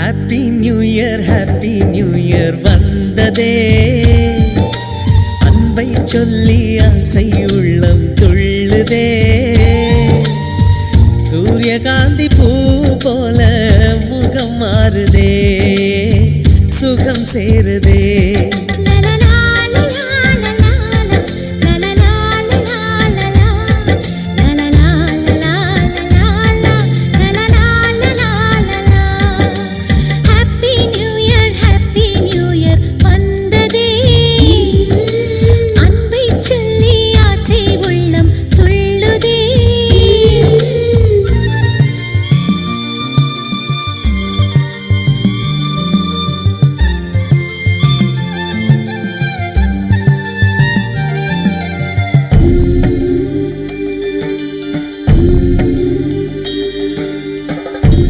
Happy new year வந்ததே. அன்பை சொல்லி ஆசை உள்ளம் துள்ளுதே. சூரியகாந்தி பூ போல முகம் மாறுதே, சுகம் சேருதே.